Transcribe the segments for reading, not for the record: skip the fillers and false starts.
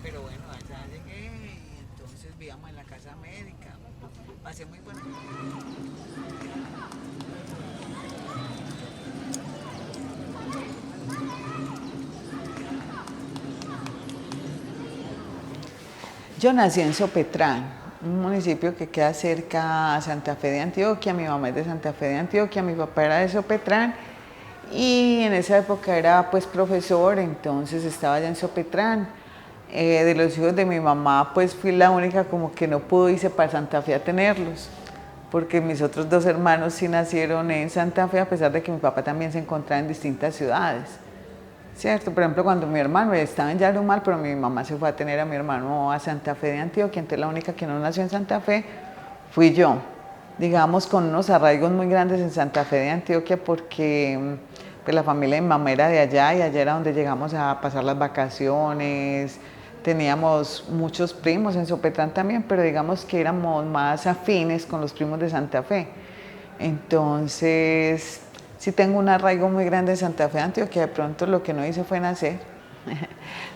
Pero bueno, allá llegué y entonces vivíamos en la casa médica. Pasé muy bueno. Yo nací en Sopetrán, un municipio que queda cerca a Santa Fe de Antioquia. Mi mamá es de Santa Fe de Antioquia, mi papá era de Sopetrán y en esa época era pues profesor, entonces estaba allá en Sopetrán. De los hijos de mi mamá pues fui la única como que no pudo irse para Santa Fe a tenerlos, porque mis otros dos hermanos sí nacieron en Santa Fe a pesar de que mi papá también se encontraba en distintas ciudades. Cierto, por ejemplo, cuando mi hermano estaba en Yarumal, pero mi mamá se fue a tener a mi hermano a Santa Fe de Antioquia, entonces la única que no nació en Santa Fe fui yo, digamos con unos arraigos muy grandes en Santa Fe de Antioquia porque pues, la familia de mi mamá era de allá y allá era donde llegamos a pasar las vacaciones, teníamos muchos primos en Sopetrán también, pero digamos que éramos más afines con los primos de Santa Fe. Entonces, sí tengo un arraigo muy grande en Santa Fe de Antioquia, de pronto lo que no hice fue nacer.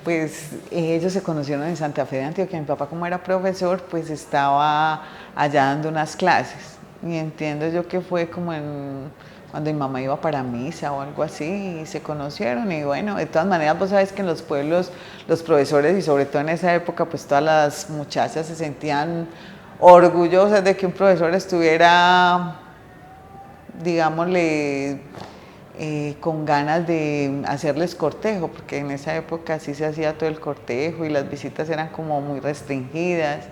Pues ellos se conocieron en Santa Fe de Antioquia, mi papá como era profesor, pues estaba allá dando unas clases. Y entiendo yo que fue como cuando mi mamá iba para misa o algo así, y se conocieron. Y bueno, de todas maneras, vos sabes que en los pueblos, los profesores, y sobre todo en esa época, pues todas las muchachas se sentían orgullosas de que un profesor estuviera, digámosle, con ganas de hacerles cortejo, porque en esa época sí se hacía todo el cortejo y las visitas eran como muy restringidas.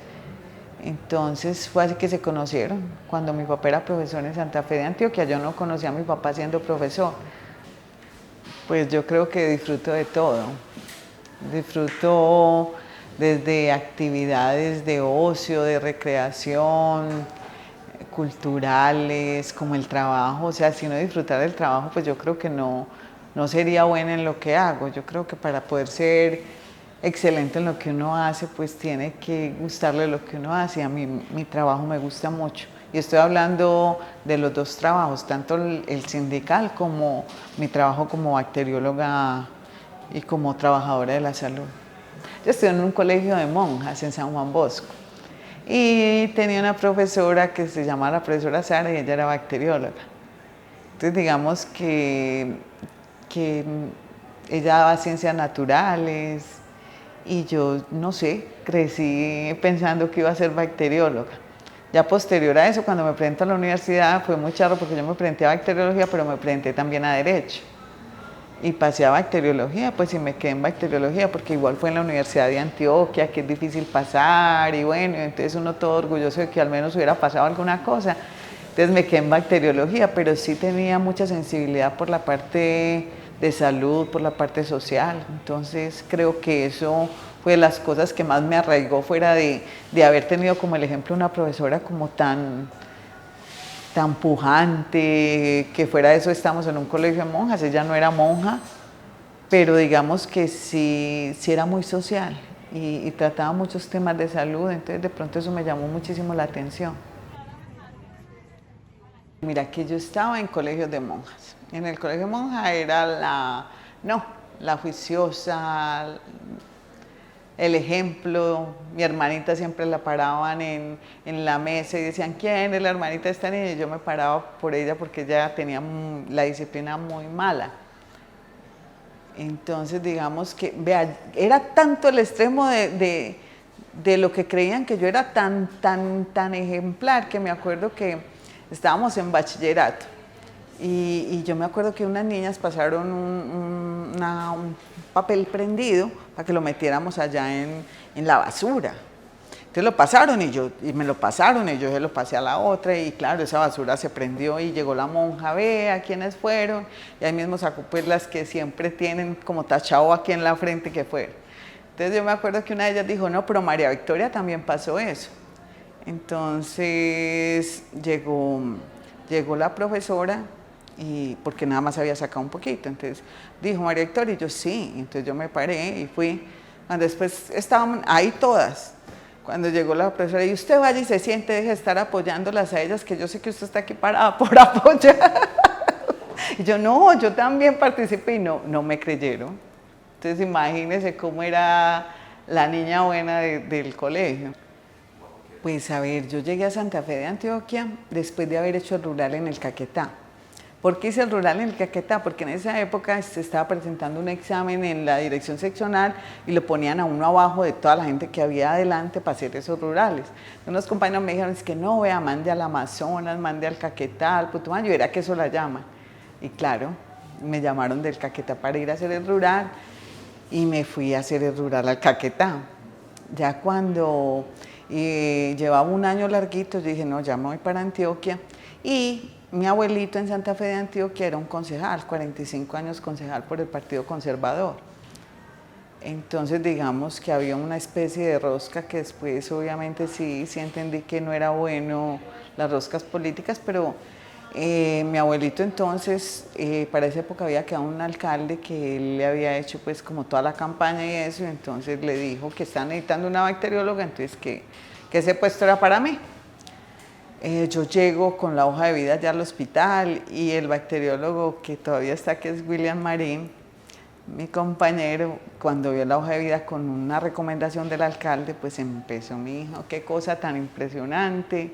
Entonces fue así que se conocieron. Cuando mi papá era profesor en Santa Fe de Antioquia, yo no conocía a mi papá siendo profesor. Pues yo creo que disfruto de todo. Disfruto desde actividades de ocio, de recreación, culturales, como el trabajo. O sea, si no disfrutar del trabajo, pues yo creo que no sería buena en lo que hago. Yo creo que para poder ser excelente en lo que uno hace, pues tiene que gustarle lo que uno hace. A mí mi trabajo me gusta mucho. Y estoy hablando de los dos trabajos, tanto el sindical como mi trabajo como bacterióloga y como trabajadora de la salud. Yo estoy en un colegio de monjas en San Juan Bosco y tenía una profesora que se llamaba la profesora Sara y ella era bacterióloga. Entonces digamos que ella daba ciencias naturales y yo, no sé, crecí pensando que iba a ser bacterióloga. Ya posterior a eso, cuando me presenté a la universidad, fue muy charro porque yo me presenté a bacteriología, pero me presenté también a derecho. Y pasé a bacteriología, pues y me quedé en bacteriología, porque igual fue en la Universidad de Antioquia, que es difícil pasar, y bueno, entonces uno todo orgulloso de que al menos hubiera pasado alguna cosa. Entonces me quedé en bacteriología, pero sí tenía mucha sensibilidad por la parte de salud, por la parte social. Entonces creo que eso fue de las cosas que más me arraigó, fuera de haber tenido como el ejemplo una profesora como tan pujante, que fuera de eso estamos en un colegio de monjas, ella no era monja, pero digamos que sí era muy social y trataba muchos temas de salud, entonces de pronto eso me llamó muchísimo la atención. Mira que yo estaba en colegios de monjas. En el colegio de monjas era no, la juiciosa, el ejemplo. Mi hermanita siempre la paraban en la mesa y decían, ¿quién es la hermanita de esta niña? Y yo me paraba por ella porque ella tenía la disciplina muy mala. Entonces, digamos que, vea, era tanto el extremo de lo que creían que yo era tan ejemplar, que me acuerdo que estábamos en bachillerato y yo me acuerdo que unas niñas pasaron un papel prendido para que lo metiéramos allá en la basura. Entonces lo pasaron y me lo pasaron y yo se lo pasé a la otra y claro, esa basura se prendió y llegó la monja, vea quiénes fueron y ahí mismo sacó pues las que siempre tienen como tachado aquí en la frente que fueron. Entonces yo me acuerdo que una de ellas dijo, no, pero María Victoria también pasó eso. Entonces llegó la profesora y porque nada más había sacado un poquito, entonces dijo María Victoria y yo sí, entonces yo me paré y fui, cuando después estaban ahí todas. Cuando llegó la profesora, y usted vaya y se siente, deje de estar apoyándolas a ellas, que yo sé que usted está aquí parada por apoyar. Y yo, no, yo también participé y no me creyeron. Entonces imagínense cómo era la niña buena del colegio. Pues a ver, yo llegué a Santa Fe de Antioquia después de haber hecho el rural en el Caquetá. ¿Por qué hice el rural en el Caquetá? Porque en esa época se estaba presentando un examen en la dirección seccional y lo ponían a uno abajo de toda la gente que había adelante para hacer esos rurales. Unos compañeros me dijeron, es que no, vea, mande al Amazonas, mande al Caquetá, al Putumayo, y era que eso la llaman. Y claro, me llamaron del Caquetá para ir a hacer el rural y me fui a hacer el rural al Caquetá. Ya cuando llevaba un año larguito, yo dije, no, ya me voy para Antioquia. Y mi abuelito en Santa Fe de Antioquia era un concejal, 45 años concejal por el Partido Conservador. Entonces digamos que había una especie de rosca que después obviamente sí entendí que no era bueno las roscas políticas, pero mi abuelito entonces, para esa época había quedado un alcalde que él le había hecho pues como toda la campaña y eso, y entonces le dijo que están necesitando una bacterióloga, entonces que ese puesto era para mí. Yo llego con la hoja de vida ya al hospital y el bacteriólogo que todavía está, que es William Marín, mi compañero, cuando vio la hoja de vida con una recomendación del alcalde, pues empezó, mi hijo, qué cosa tan impresionante.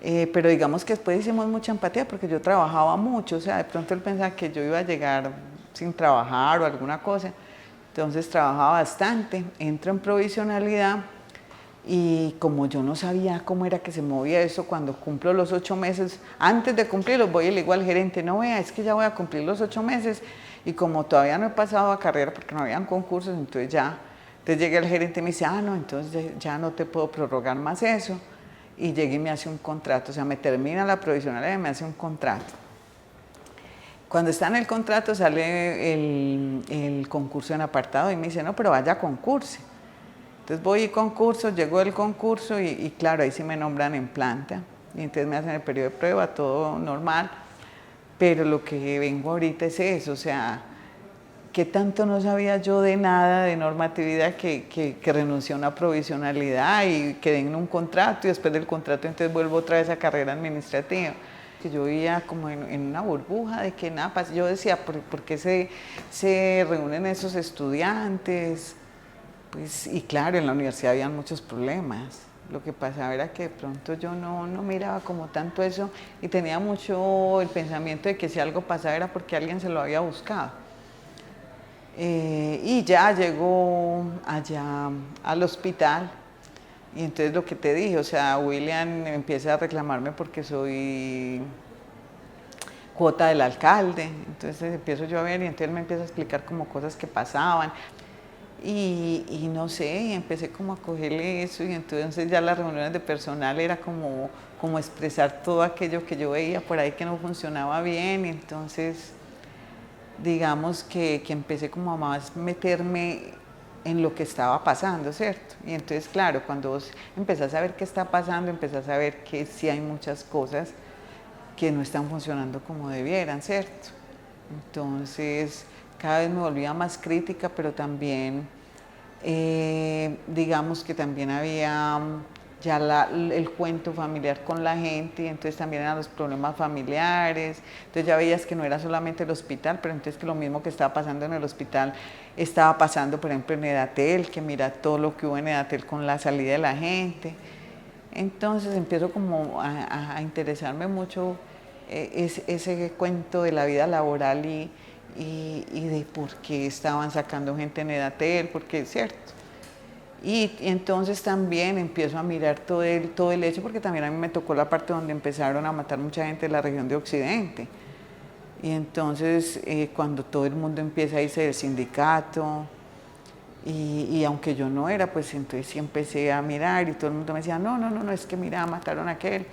Pero digamos que después hicimos mucha empatía porque yo trabajaba mucho, o sea, de pronto él pensaba que yo iba a llegar sin trabajar o alguna cosa, entonces trabajaba bastante, entro en provisionalidad y como yo no sabía cómo era que se movía eso, cuando cumplo los 8 meses, antes de cumplirlos voy y le digo al gerente, no vea, es que ya voy a cumplir los 8 meses y como todavía no he pasado a carrera porque no habían concursos, entonces llega el gerente y me dice, no, entonces ya no te puedo prorrogar más eso. Y llega y me hace un contrato, o sea, me termina la provisionalidad y me hace un contrato. Cuando está en el contrato sale el concurso en apartado y me dice, no, pero vaya a concurso. Entonces voy y concurso, llego del concurso y claro, ahí sí me nombran en planta. Y entonces me hacen el periodo de prueba, todo normal. Pero lo que vengo ahorita es eso, o sea, ¿qué tanto no sabía yo de nada, de normatividad, que renuncié a una provisionalidad y quedé en un contrato y después del contrato entonces vuelvo otra vez a carrera administrativa? Que yo vivía como en una burbuja de que nada pasa. Yo decía, ¿por qué se reúnen esos estudiantes? Pues, y claro, en la universidad habían muchos problemas. Lo que pasaba era que de pronto yo no miraba como tanto eso y tenía mucho el pensamiento de que si algo pasaba era porque alguien se lo había buscado. Y ya llegó allá al hospital y entonces lo que te dije, o sea, William empieza a reclamarme porque soy cuota del alcalde, entonces empiezo yo a ver y entonces él me empieza a explicar como cosas que pasaban y no sé, y empecé como a cogerle eso y entonces ya las reuniones de personal era como expresar todo aquello que yo veía por ahí que no funcionaba bien y entonces digamos que empecé como a más meterme en lo que estaba pasando, ¿cierto? Y entonces, claro, cuando vos empezás a ver qué está pasando, empezás a ver que sí hay muchas cosas que no están funcionando como debieran, ¿cierto? Entonces, cada vez me volvía más crítica, pero también, digamos que también había ya el cuento familiar con la gente y entonces también eran los problemas familiares, entonces ya veías que no era solamente el hospital, pero entonces que lo mismo que estaba pasando en el hospital estaba pasando por ejemplo en Edatel, que mira todo lo que hubo en Edatel con la salida de la gente. Entonces empiezo como a interesarme mucho ese cuento de la vida laboral y de por qué estaban sacando gente en Edatel, porque es cierto. Y entonces también empiezo a mirar todo el hecho, porque también a mí me tocó la parte donde empezaron a matar mucha gente en la región de Occidente. Y entonces cuando todo el mundo empieza a irse del sindicato, y aunque yo no era, pues entonces sí empecé a mirar y todo el mundo me decía, no, es que mira, mataron a aquel.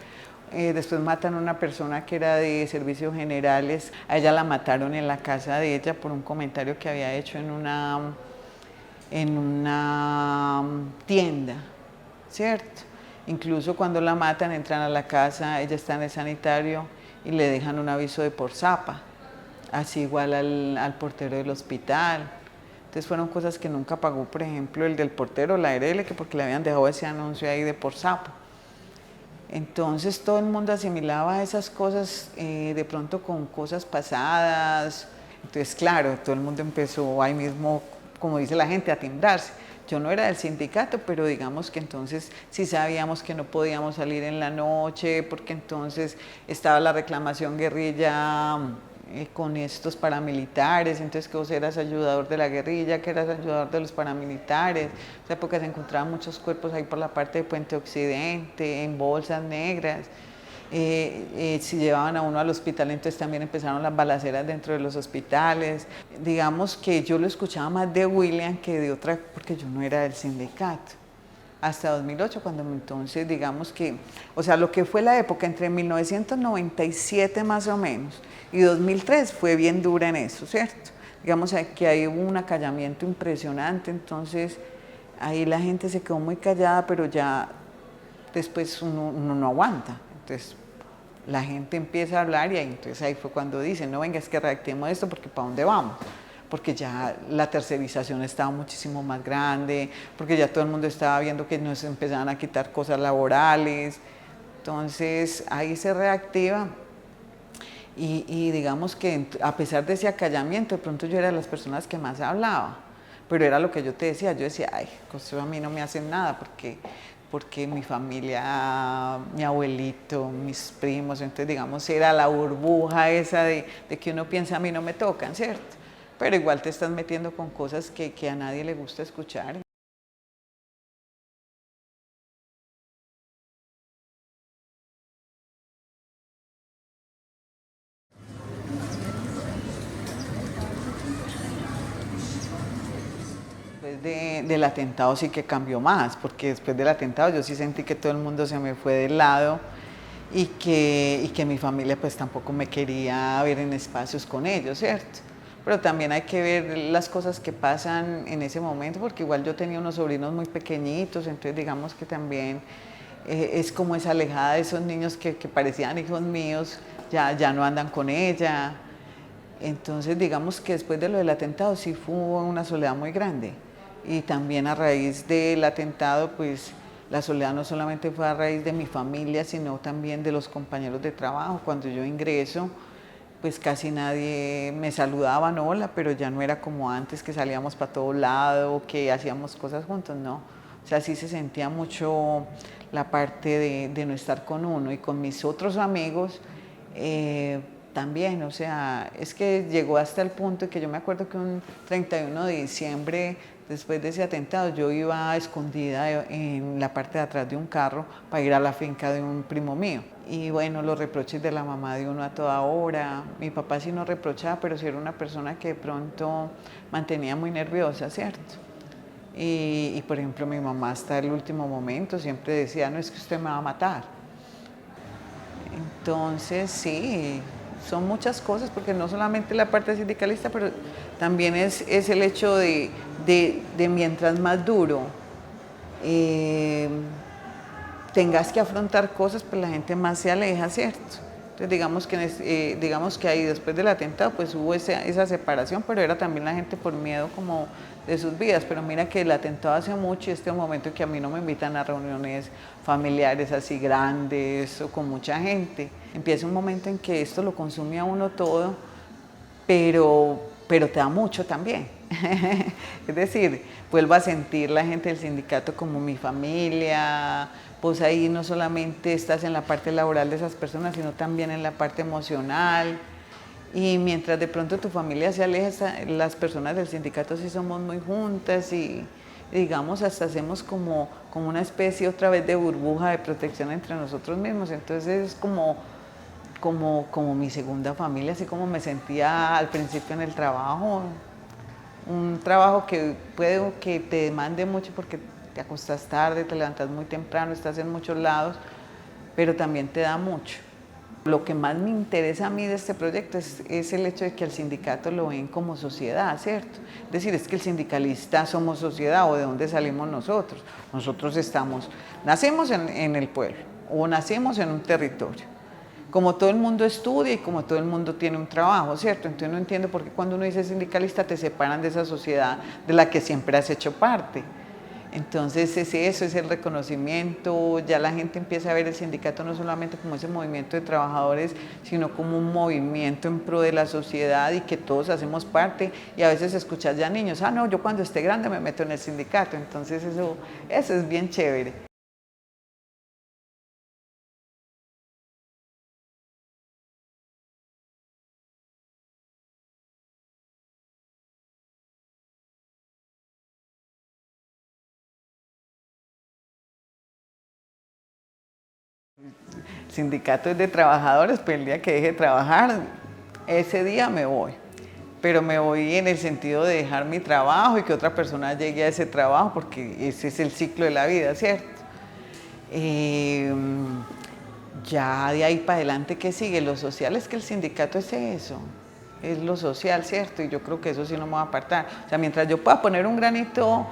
Después matan a una persona que era de servicios generales, a ella la mataron en la casa de ella por un comentario que había hecho en una tienda, ¿cierto? Incluso cuando la matan, entran a la casa, ella está en el sanitario y le dejan un aviso de por zapa, así igual al portero del hospital. Entonces fueron cosas que nunca pagó, por ejemplo, el del portero, la ARL, que porque le habían dejado ese anuncio ahí de por sapo. Entonces todo el mundo asimilaba esas cosas de pronto con cosas pasadas. Entonces, claro, todo el mundo empezó ahí mismo, como dice la gente, a timbrarse. yo no era del sindicato, pero digamos que entonces sí sabíamos que no podíamos salir en la noche, porque entonces estaba la reclamación guerrilla con estos paramilitares, entonces que vos eras ayudador de la guerrilla, que eras ayudador de los paramilitares. En esa época se encontraban muchos cuerpos ahí por la parte de Puente Occidente, en bolsas negras. Si llevaban a uno al hospital, entonces también empezaron las balaceras dentro de los hospitales. Digamos que yo lo escuchaba más de William que de otra, porque yo no era del sindicato. Hasta 2008, cuando entonces, digamos que, o sea, lo que fue la época entre 1997 más o menos y 2003 fue bien dura en eso, ¿cierto? Digamos que ahí hubo un acallamiento impresionante, entonces ahí la gente se quedó muy callada, pero ya después uno no aguanta. Entonces la gente empieza a hablar y entonces ahí fue cuando dicen, no, venga, es que reactivemos esto porque ¿para dónde vamos? Porque ya la tercerización estaba muchísimo más grande, porque ya todo el mundo estaba viendo que nos empezaban a quitar cosas laborales. Entonces ahí se reactiva y digamos que a pesar de ese acallamiento, de pronto yo era de las personas que más hablaba, pero era lo que yo te decía, yo decía, ay, pues a mí no me hacen nada porque mi familia, mi abuelito, mis primos, entonces digamos era la burbuja esa de que uno piensa a mí no me tocan, ¿cierto? Pero igual te estás metiendo con cosas que a nadie le gusta escuchar. Después del atentado sí que cambió más, porque después del atentado yo sí sentí que todo el mundo se me fue del lado y que mi familia pues tampoco me quería ver en espacios con ellos, ¿cierto? Pero también hay que ver las cosas que pasan en ese momento, porque igual yo tenía unos sobrinos muy pequeñitos, entonces digamos que también es como esa alejada de esos niños que parecían hijos míos, ya no andan con ella. Entonces digamos que después de lo del atentado sí fue una soledad muy grande. Y también a raíz del atentado, pues la soledad no solamente fue a raíz de mi familia, sino también de los compañeros de trabajo. Cuando yo ingreso, pues casi nadie me saludaba, no, hola, pero ya no era como antes que salíamos para todo lado, que hacíamos cosas juntos, no. O sea, sí se sentía mucho la parte de no estar con uno y con mis otros amigos. También, o sea, es que llegó hasta el punto que yo me acuerdo que un 31 de diciembre, después de ese atentado, yo iba escondida en la parte de atrás de un carro para ir a la finca de un primo mío. Y bueno, los reproches de la mamá de uno a toda hora. Mi papá sí no reprochaba, pero sí era una persona que de pronto mantenía muy nerviosa, ¿cierto? Y por ejemplo, mi mamá hasta el último momento siempre decía, no, es que usted me va a matar. Entonces, sí, son muchas cosas, porque no solamente la parte sindicalista, pero también es el hecho de mientras más duro tengas que afrontar cosas, pues la gente más se aleja, ¿cierto? Entonces digamos que ahí después del atentado pues hubo esa separación, pero era también la gente por miedo como de sus vidas. Pero mira que el atentado hace mucho y este es un momento que a mí no me invitan a reuniones familiares así grandes o con mucha gente. Empieza un momento en que esto lo consume a uno todo, pero te da mucho también. Es decir, vuelvo a sentir la gente del sindicato como mi familia. Pues ahí no solamente estás en la parte laboral de esas personas, sino también en la parte emocional. Y mientras de pronto tu familia se aleja, las personas del sindicato sí somos muy juntas y digamos hasta hacemos como una especie otra vez de burbuja de protección entre nosotros mismos. Entonces es como mi segunda familia, así como me sentía al principio en el trabajo. Un trabajo que puede que te demande mucho porque te acuestas tarde, te levantas muy temprano, estás en muchos lados, pero también te da mucho. Lo que más me interesa a mí de este proyecto es el hecho de que al sindicato lo ven como sociedad, ¿cierto? Es decir, es que el sindicalista somos sociedad, o de dónde salimos nosotros. Nosotros nacemos en el pueblo o nacemos en un territorio. Como todo el mundo estudia y como todo el mundo tiene un trabajo, ¿cierto? Entonces no entiendo por qué cuando uno dice sindicalista te separan de esa sociedad de la que siempre has hecho parte. Entonces eso, es el reconocimiento, ya la gente empieza a ver el sindicato no solamente como ese movimiento de trabajadores, sino como un movimiento en pro de la sociedad y que todos hacemos parte, y a veces escuchas ya niños, no, yo cuando esté grande me meto en el sindicato, entonces eso es bien chévere. El sindicato es de trabajadores, pero el día que deje de trabajar, ese día me voy. Pero me voy en el sentido de dejar mi trabajo y que otra persona llegue a ese trabajo, porque ese es el ciclo de la vida, ¿cierto? Eh, ya de ahí para adelante, ¿qué sigue? Lo social es que el sindicato es eso, es lo social, ¿cierto? Y yo creo que eso sí no me va a apartar. O sea, mientras yo pueda poner un granito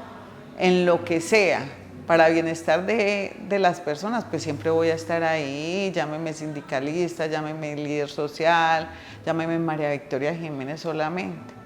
en lo que sea, para bienestar de las personas, pues siempre voy a estar ahí, llámeme sindicalista, llámeme líder social, llámeme María Victoria Jiménez solamente.